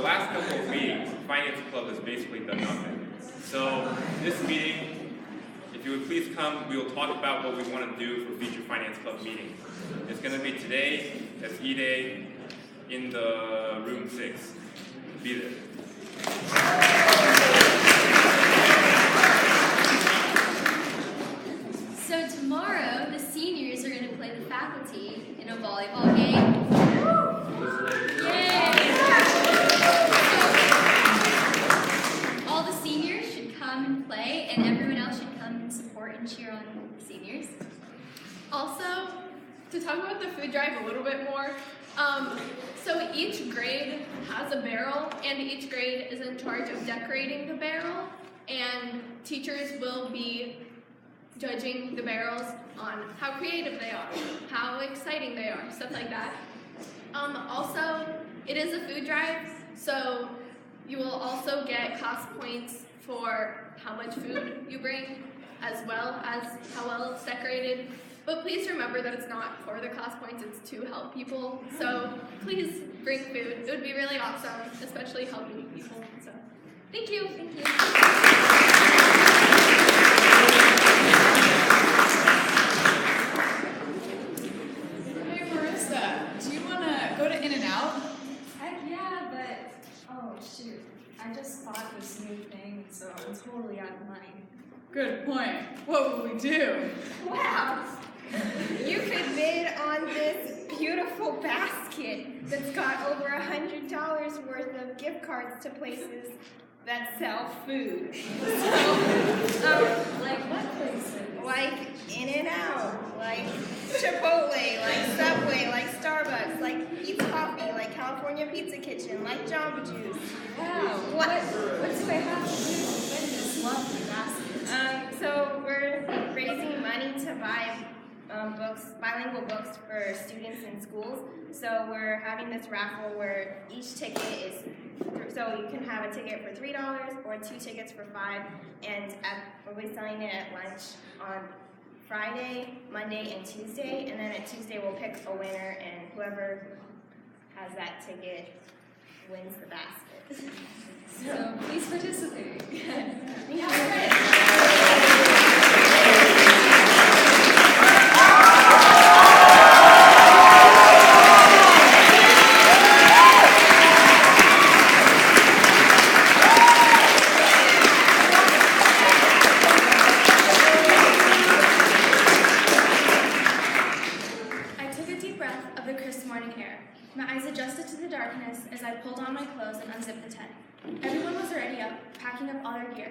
last couple of meetings, Finance Club has basically done nothing. So this meeting, if you would please come, we will talk about what we want to do for future Finance Club meetings. It's going to be today, that's E-Day, in the room 6. Be there. So tomorrow, the seniors are going to play the faculty in a volleyball game. Yay! So, all the seniors should come and play, and everyone else should come and support and cheer on the seniors. Also, to talk about the food drive a little bit more, so each grade has a barrel, and each grade is in charge of decorating the barrel, and teachers will be judging the barrels on how creative they are, how exciting they are, stuff like that. Also, it is a food drive, so you will also get cost points for how much food you bring, as well as how well it's decorated. But please remember that it's not for the cost points, it's to help people. So please bring food. It would be really awesome, especially helping people. So thank you. Thank you. Hey Marissa, do you want to go to In-N-Out? Heck yeah, but oh shoot, I just bought this new thing, so I'm totally out of money. Good point. What will we do? Wow! You could bid on this beautiful basket that's got over $100 worth of gift cards to places that sell food. Like what places? Like In-N-Out, like Chipotle, like Subway, like Starbucks, like Pete's Coffee, like California Pizza Kitchen, like Jamba Juice. Wow. What do I have to do to win this lovely basket? So we're raising money to buy bilingual books for students in schools. So we're having this raffle where each ticket is, so you can have a ticket for $3 or 2 tickets for $5, and we'll be selling it at lunch on Friday, Monday, and Tuesday, and then at Tuesday we'll pick a winner, and whoever has that ticket wins the basket. So please participate. My eyes adjusted to the darkness as I pulled on my clothes and unzipped the tent. Everyone was already up, packing up all their gear.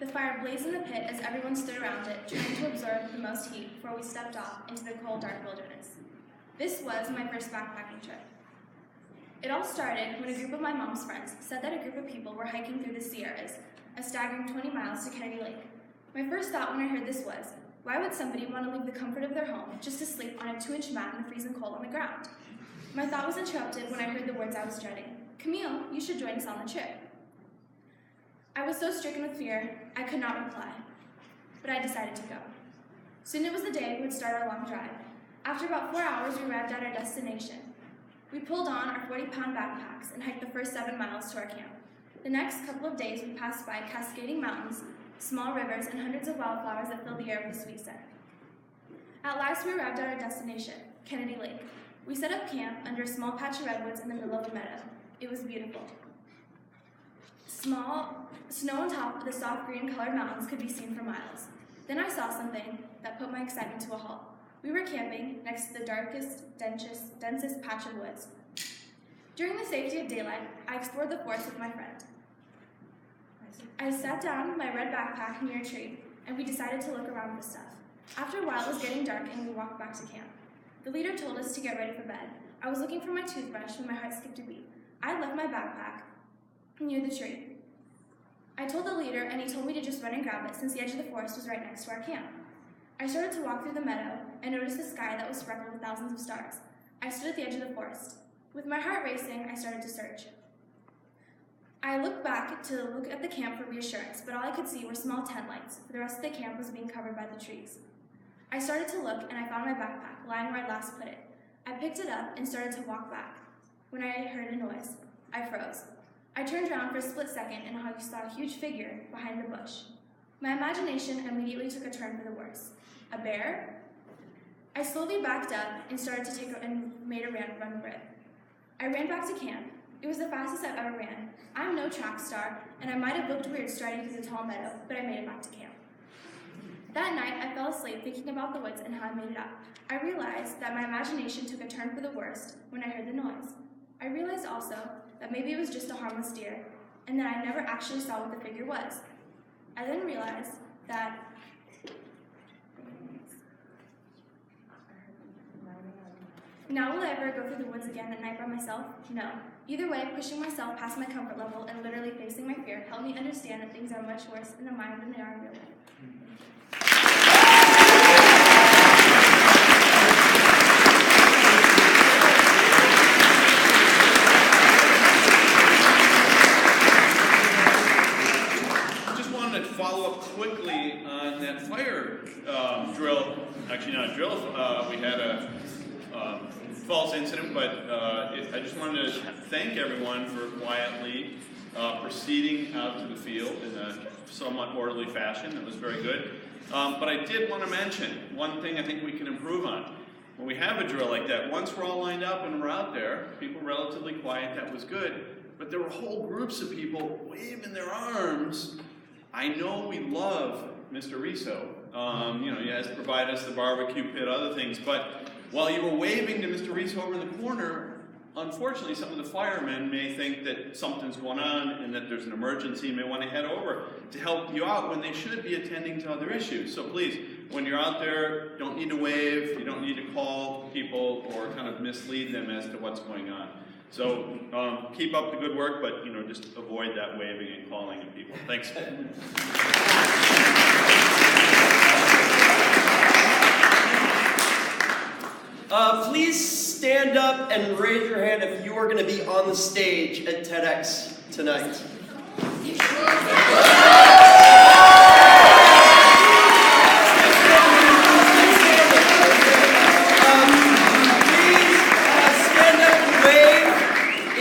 The fire blazed in the pit as everyone stood around it, trying to absorb the most heat before we stepped off into the cold, dark wilderness. This was my first backpacking trip. It all started when a group of my mom's friends said that a group of people were hiking through the Sierras, a staggering 20 miles to Kennedy Lake. My first thought when I heard this was, why would somebody want to leave the comfort of their home just to sleep on a 2-inch mat in the freezing cold on the ground? My thought was interrupted when I heard the words I was dreading. Camille, you should join us on the trip. I was so stricken with fear, I could not reply, but I decided to go. Soon it was the day we would start our long drive. After about 4 hours, we arrived at our destination. We pulled on our 40-pound backpacks and hiked the first 7 miles to our camp. The next couple of days, we passed by cascading mountains, small rivers, and hundreds of wildflowers that filled the air with a sweet scent. At last, we arrived at our destination, Kennedy Lake. We set up camp under a small patch of redwoods in the middle of a meadow. It was beautiful. Small snow on top of the soft green-colored mountains could be seen for miles. Then I saw something that put my excitement to a halt. We were camping next to the darkest, densest patch of woods. During the safety of daylight, I explored the forest with my friend. I sat down my red backpack near a tree, and we decided to look around for stuff. After a while, it was getting dark, and we walked back to camp. The leader told us to get ready for bed. I was looking for my toothbrush when my heart skipped a beat. I had left my backpack near the tree. I told the leader, and he told me to just run and grab it since the edge of the forest was right next to our camp. I started to walk through the meadow and noticed the sky that was speckled with thousands of stars. I stood at the edge of the forest. With my heart racing, I started to search. I looked back to look at the camp for reassurance, but all I could see were small tent lights, for the rest of the camp was being covered by the trees. I started to look, and I found my backpack lying where I'd last put it. I picked it up and started to walk back. When I heard a noise, I froze. I turned around for a split second and I saw a huge figure behind the bush. My imagination immediately took a turn for the worse. A bear? I slowly backed up and started to made a run for it. I ran back to camp. It was the fastest I've ever ran. I'm no track star, and I might have looked weird striding through the tall meadow, but I made it back to camp. That night, I fell asleep thinking about the woods and how I made it up. I realized that my imagination took a turn for the worst when I heard the noise. I realized also that maybe it was just a harmless deer, and that I never actually saw what the figure was. I then realized that now will I ever go through the woods again at night by myself? No. Either way, pushing myself past my comfort level and literally facing my fear helped me understand that things are much worse in the mind than they are in real life. Follow up quickly on that fire drill. Actually, not a drill. We had a false incident, but I just wanted to thank everyone for quietly proceeding out to the field in a somewhat orderly fashion. It was very good. But I did want to mention one thing I think we can improve on. When we have a drill like that, once we're all lined up and we're out there, people are relatively quiet, that was good. But there were whole groups of people waving their arms. I know we love Mr. Riso. He has provided us the barbecue pit, other things, but while you were waving to Mr. Riso over in the corner, unfortunately some of the firemen may think that something's going on and that there's an emergency and may want to head over to help you out when they should be attending to other issues. So please, when you're out there, don't need to wave, you don't need to call people or kind of mislead them as to what's going on. So keep up the good work, but just avoid that waving and calling of people. Thanks. Please stand up and raise your hand if you are going to be on the stage at TEDx tonight.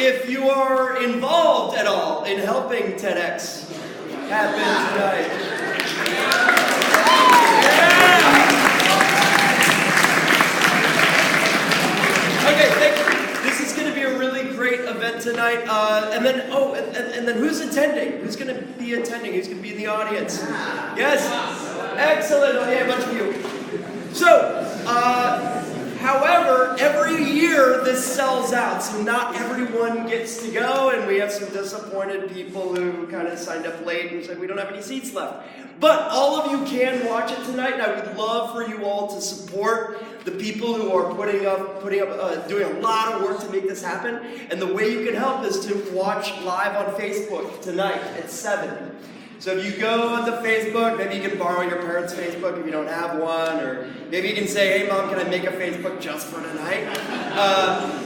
If you are involved at all in helping TEDx happen tonight. Okay, thank you. This is going to be a really great event tonight. And then who's attending? Who's going to be attending? Who's going to be in the audience? Yes? Excellent. Okay, a bunch of you. So, however, every year this sells out, so not everyone gets to go, and we have some disappointed people who kind of signed up late and said we don't have any seats left. But all of you can watch it tonight, and I would love for you all to support the people who are doing a lot of work to make this happen. And the way you can help is to watch live on Facebook tonight at 7. So if you go on the Facebook, maybe you can borrow your parents' Facebook if you don't have one, or maybe you can say, hey Mom, can I make a Facebook just for tonight?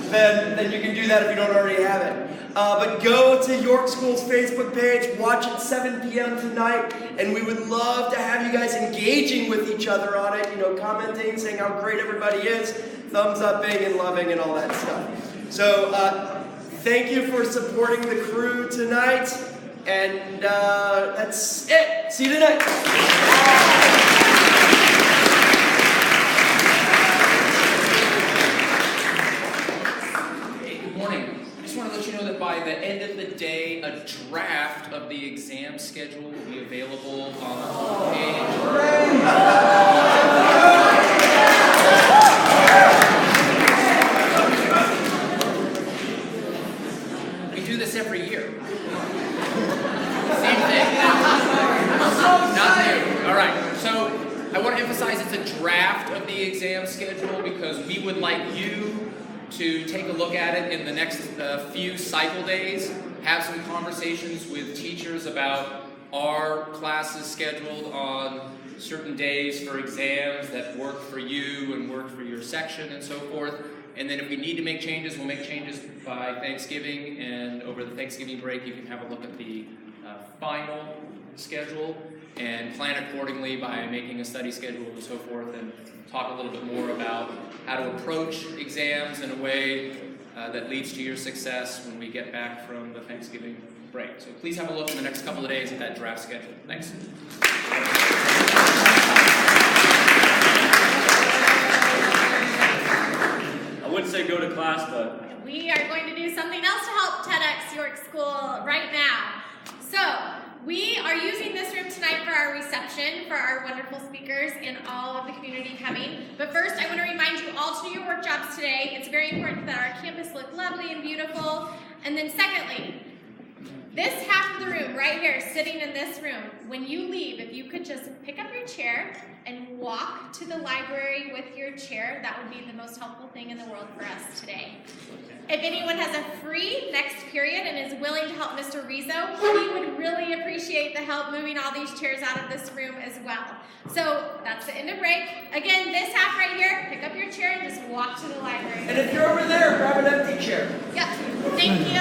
Then you can do that if you don't already have it. But go to York School's Facebook page, watch at 7 p.m. tonight, and we would love to have you guys engaging with each other on it, commenting, saying how great everybody is, thumbs upping and loving and all that stuff. So thank you for supporting the crew tonight. And that's it. See you tonight. Hey, good morning. I just want to let you know that by the end of the day, a draft of the exam schedule will be available on the homepage. We do this every year. Same thing. Not new. All right. So I want to emphasize it's a draft of the exam schedule because we would like you to take a look at it in the next few cycle days, have some conversations with teachers about our classes scheduled on certain days for exams that work for you and work for your section and so forth. And then if we need to make changes, we'll make changes by Thanksgiving, and over the Thanksgiving break you can have a look at the final schedule and plan accordingly by making a study schedule and so forth, and talk a little bit more about how to approach exams in a way that leads to your success when we get back from the Thanksgiving break. So please have a look in the next couple of days at that draft schedule. Thanks. I wouldn't say go to class, but We are going to do something else to help TEDx York School right now. So, we are using this room tonight for our reception for our wonderful speakers and all of the community coming. But first, I want to remind you all to do your work jobs today. It's very important that our campus look lovely and beautiful. And then secondly, this half of the room right here, sitting in this room, when you leave, if you could just pick up your chair and walk to the library with your chair, that would be the most helpful thing in the world for us today. If anyone has a free next period and is willing to help Mr. Rizzo, he would really appreciate the help moving all these chairs out of this room as well. So that's the end of break. Again, this half right here, pick up your chair and just walk to the library. And if you're over there, grab an empty chair. Yep, thank you.